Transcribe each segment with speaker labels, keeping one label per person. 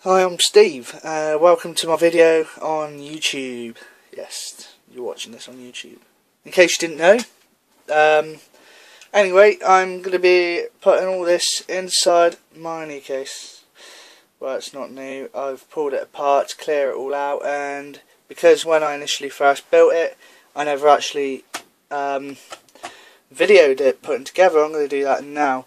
Speaker 1: Hi, I'm Steve. Welcome to my video on YouTube. Yes, you're watching this on YouTube. In case you didn't know. Anyway, I'm going to be putting all this inside my new case. Well, it's not new. I've pulled it apart to clear it all out, and because when I initially first built it, I never actually videoed it putting together, I'm going to do that now.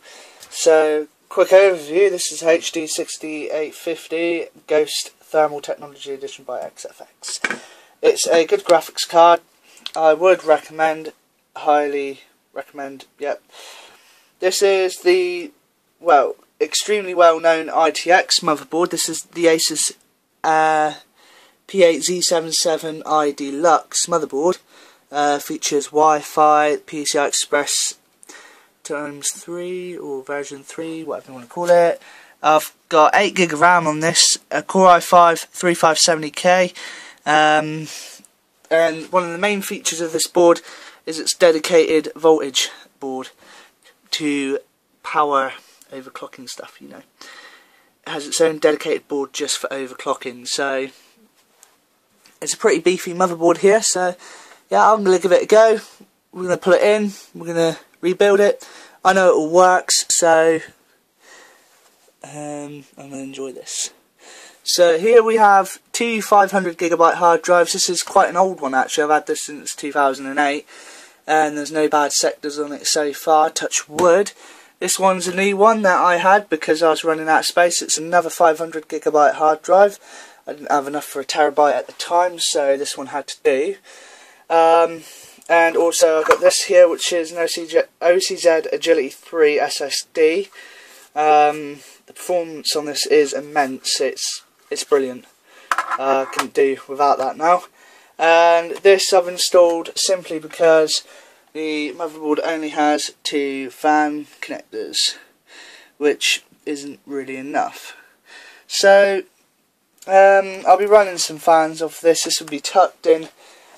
Speaker 1: So, quick overview, this is HD 6850 Ghost Thermal Technology Edition by XFX. It's a good graphics card. I would recommend, highly recommend, yep. This is the, well, extremely well known ITX motherboard. This is the Asus P8Z77i Deluxe motherboard. Features Wi-Fi, PCI Express ×3 or version 3, whatever you want to call it. I've got 8GB of RAM on this, a Core i5 3570K, and one of the main features of this board is its dedicated voltage board to power overclocking stuff, you know. It has its own dedicated board just for overclocking, so it's a pretty beefy motherboard here, so yeah, I'm going to give it a go. We're going to put it in, we're going to rebuild it. I know it all works, so I'm going to enjoy this. So here we have two 500GB hard drives. This is quite an old one actually. I've had this since 2008, and there's no bad sectors on it so far, touch wood. This one's a new one that I had because I was running out of space. It's another 500GB hard drive. I didn't have enough for a terabyte at the time, so this one had to do. And also I've got this here, which is an OCZ Agility 3 SSD. The performance on this is immense. It's brilliant. Couldn't do without that now. And this I've installed simply because the motherboard only has 2 fan connectors, which isn't really enough. So I'll be running some fans off this. This will be tucked in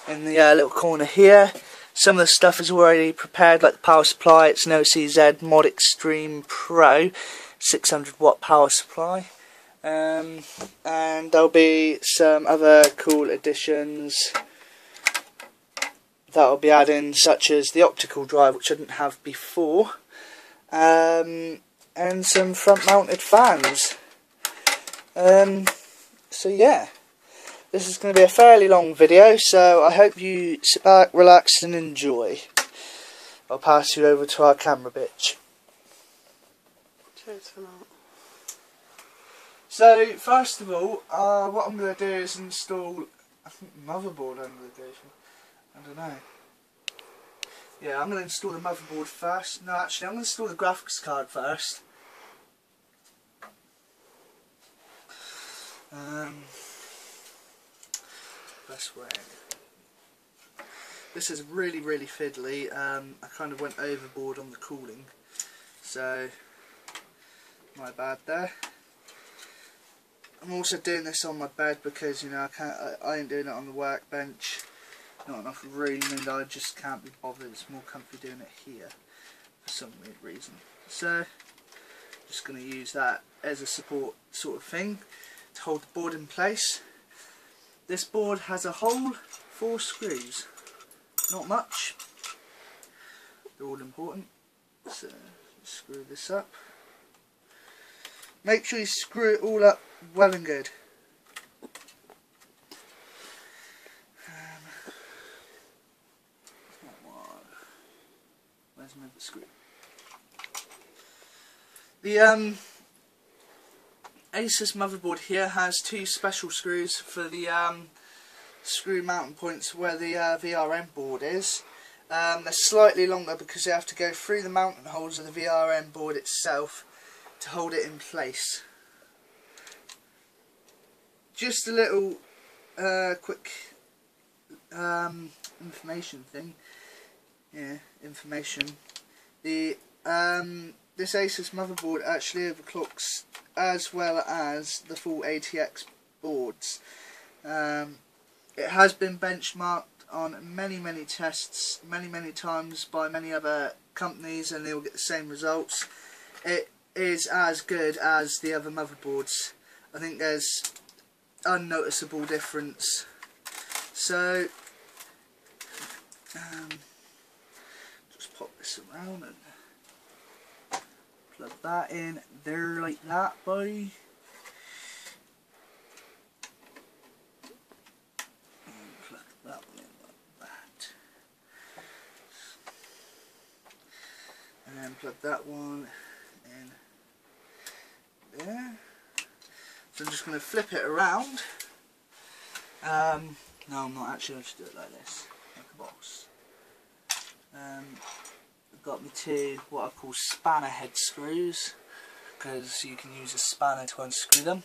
Speaker 1: the little corner here. Some of the stuff is already prepared, like the power supply. It's an OCZ Mod Extreme Pro 600 watt power supply, and there'll be some other cool additions that I'll be adding, such as the optical drive, which I didn't have before, and some front mounted fans. So yeah, this is going to be a fairly long video, so I hope you sit back, relax and enjoy. I'll pass you over to our camera bitch.
Speaker 2: Cheers for that.
Speaker 1: So first of all, what I'm going to do is install, I think, the motherboard I'm going to do. I don't know. Yeah, I'm going to install the motherboard first. No, actually I'm going to install the graphics card first. Best way. This is really fiddly. I kind of went overboard on the cooling, so my bad there. I'm also doing this on my bed because, you know, I ain't doing it on the workbench. Not enough room, and I just can't be bothered. It's more comfy doing it here for some weird reason. So just going to use that as a support sort of thing to hold the board in place. This board has a whole 4 screws. Not much. They're all important. So screw this up. Make sure you screw it all up well and good. Where's my screw? The Asus motherboard here has 2 special screws for the screw mounting points where the VRM board is. They're slightly longer because they have to go through the mounting holes of the VRM board itself to hold it in place. Just a little quick information thing. Yeah, information. The this Asus motherboard actually overclocks as well as the full ATX boards. It has been benchmarked on many tests, many times by many other companies, and they will get the same results. It is as good as the other motherboards. I think there's unnoticeable difference. So just pop this around and plug that in there like that, buddy. And plug that one in like that. And then plug that one in there. So I'm just going to flip it around. No, I'm not actually. I'll just do it like this, like a box. I've got me two what I call spanner head screws, because you can use a spanner to unscrew them.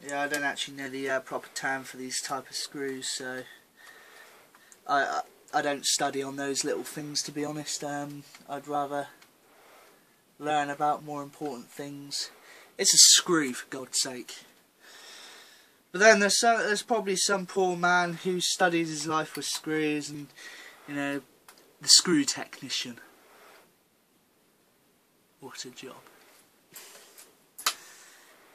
Speaker 1: Yeah, I don't actually know the proper term for these type of screws, so I don't study on those little things, to be honest. I'd rather learn about more important things. It's a screw, for God's sake. But then there's probably some poor man who studies his life with screws, and you know, the screw technician. What a job.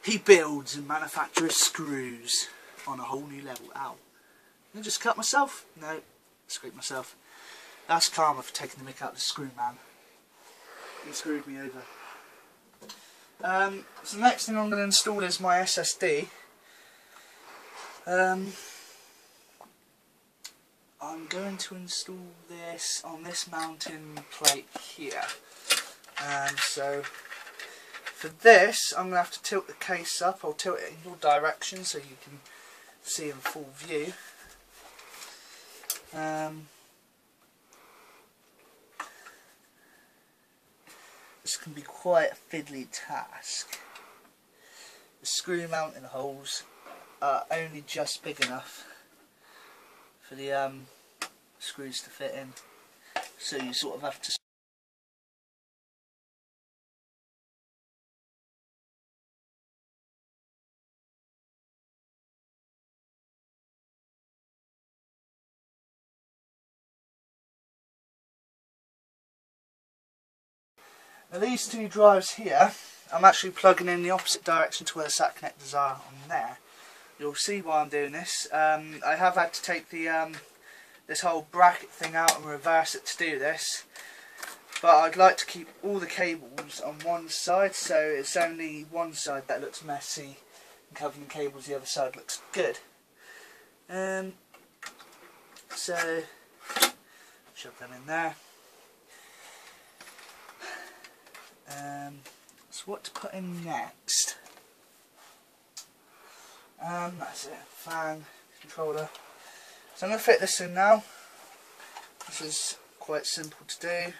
Speaker 1: He builds and manufactures screws on a whole new level. Ow. Did I just cut myself? No, scraped myself. That's karma for taking the mick out of the screw man. He screwed me over. So the next thing I'm going to install is my SSD. I'm going to install this on this mounting plate here. So for this, I'm going to have to tilt the case up. I'll tilt it in your direction so you can see in full view. This can be quite a fiddly task. The screw mounting holes are only just big enough for the screws to fit in, so you sort of have to Now these two drives here, I'm actually plugging in the opposite direction to where the sat connectors are on there. You'll see why I'm doing this. I have had to take the this whole bracket thing out and reverse it to do this, but I'd like to keep all the cables on one side, so it's only one side that looks messy and covering the cables, the other side looks good. So shove them in there. So what to put in next? That's it, fan, controller. So I'm going to fit this in now. This is quite simple to do.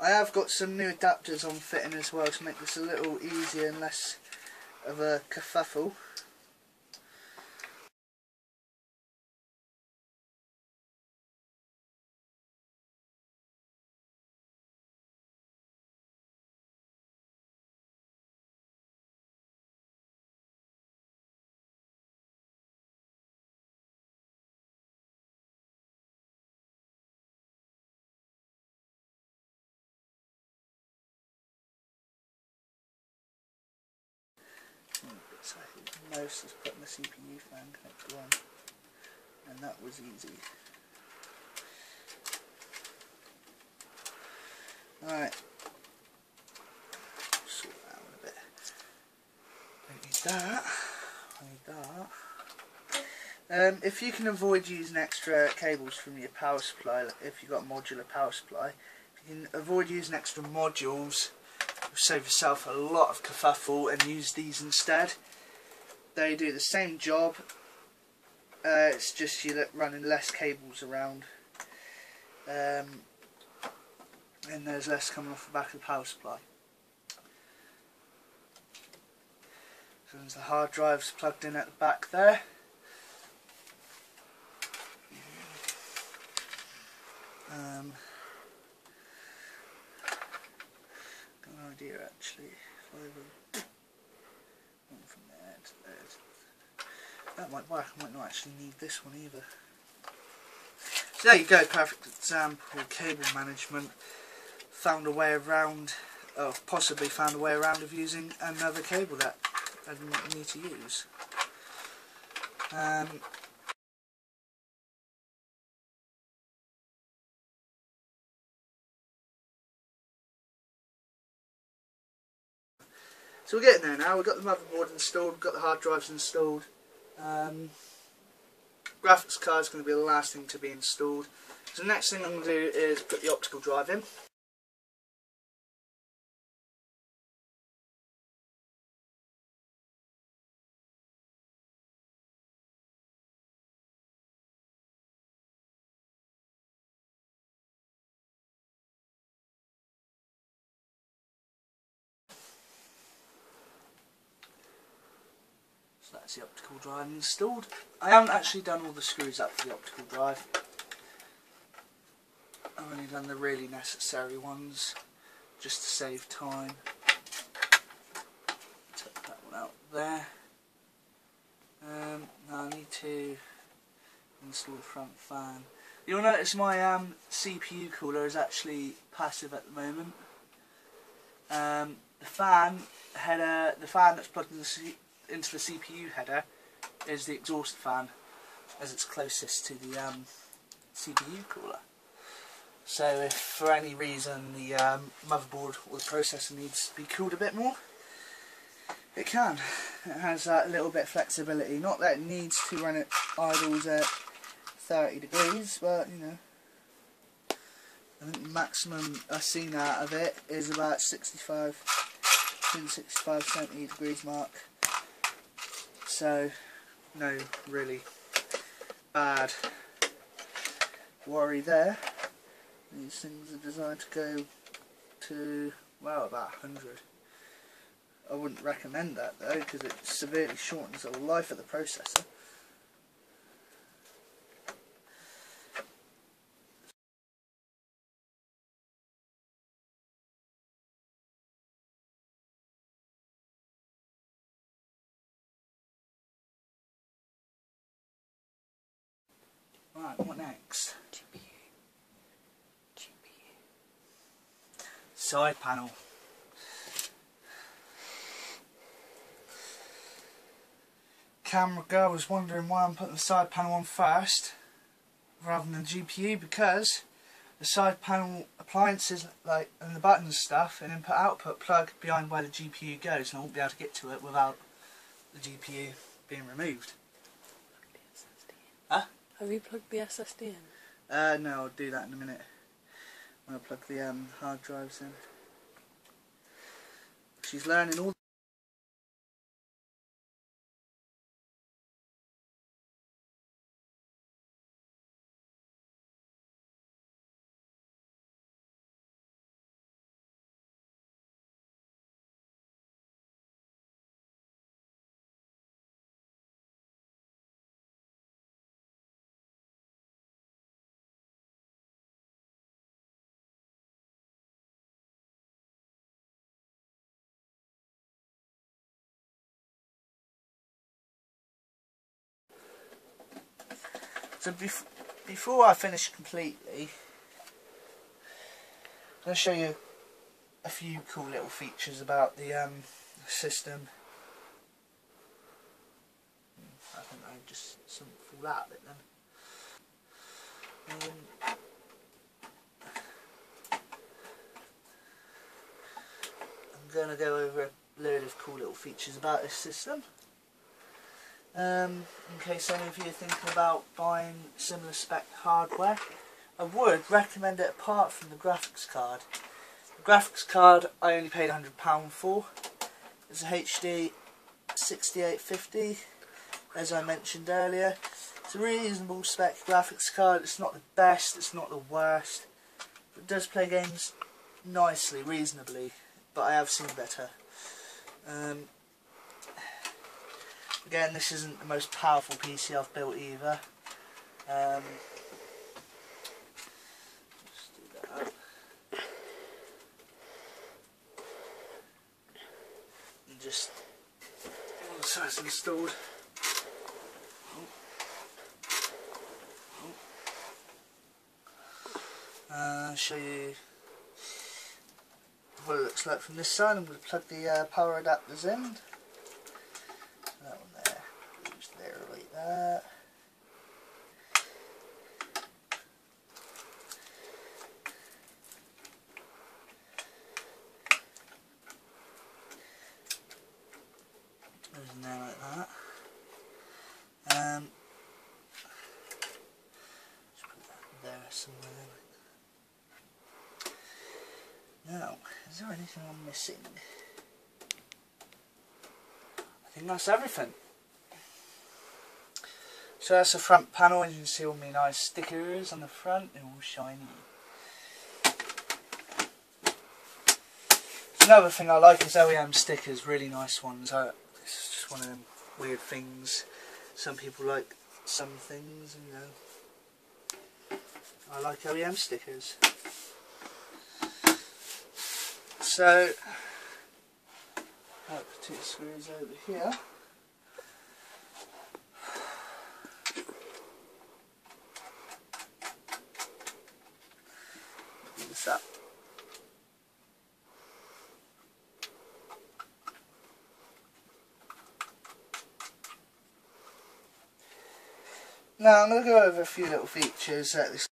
Speaker 1: I have got some new adapters on fitting as well to make this a little easier and less of a kerfuffle. So most is putting the CPU fan connector on, and that was easy. Alright, sort that out a bit. Don't need that. I need that. If you can avoid using extra cables from your power supply, if you've got a modular power supply, if you can avoid using extra modules, you'll save yourself a lot of kerfuffle and use these instead. They do the same job, it's just you're running less cables around, and there's less coming off the back of the power supply. So there's the hard drives plugged in at the back there. Got an idea actually. From there to there. That might work. I might not actually need this one either. So there you go, perfect example. Cable management. found a way around, or possibly found a way around of using another cable that I didn't need to use. So we're getting there now. We've got the motherboard installed, we've got the hard drives installed. Graphics card is going to be the last thing to be installed. So the next thing I'm going to do is put the optical drive in. So that's the optical drive installed. I haven't actually done all the screws up for the optical drive. I've only done the really necessary ones, just to save time. Take that one out there. Now I need to install the front fan. You'll notice my CPU cooler is actually passive at the moment. The fan header, the fan that's plugged into the CPU header is the exhaust fan, as it's closest to the CPU cooler. So if for any reason the motherboard or the processor needs to be cooled a bit more, it can. It has that little bit of flexibility. Not that it needs to run at idles at 30 degrees, but you know, I think the maximum I've seen out of it is about 65, between 65 and 70 degrees mark. So no really bad worry there. These things are designed to go to, well, about 100. I wouldn't recommend that though, because it severely shortens the life of the processor. Right, what next? GPU. Side panel. Camera girl was wondering why I'm putting the side panel on first rather than the GPU, because the side panel appliances like and the buttons and stuff and input output plug behind where the GPU goes, and I won't be able to get to it without the GPU being removed. Huh?
Speaker 2: Have you plugged the SSD in?
Speaker 1: No, I'll do that in a minute when I plug the hard drives in. She's learning all. So before I finish completely, I'm going to show you a few cool little features about the system. I think I just some fall out of it then. I'm going to go over a load of cool little features about this system. In case any of you are thinking about buying similar spec hardware, I would recommend it apart from the graphics card. The graphics card I only paid £100 for. It's a HD 6850, as I mentioned earlier. It's a reasonable spec graphics card. It's not the best, it's not the worst. It does play games nicely, reasonably, but I have seen better. Again, this isn't the most powerful PC I've built either. Just do that up. And just once that's installed. Show you what it looks like from this side. I'm going to plug the power adapters in. That one there, just there like that. Goes in there like that. Just put that there somewhere. Now, is there anything I'm missing? I think that's everything. So that's the front panel, and you can see all my nice stickers on the front, they're all shiny. Another thing I like is OEM stickers, really nice ones. It's just one of them weird things. Some people like some things, you know. I like OEM stickers. So, I'll put two screws over here. Put this up. Now I'm going to go over a few little features that this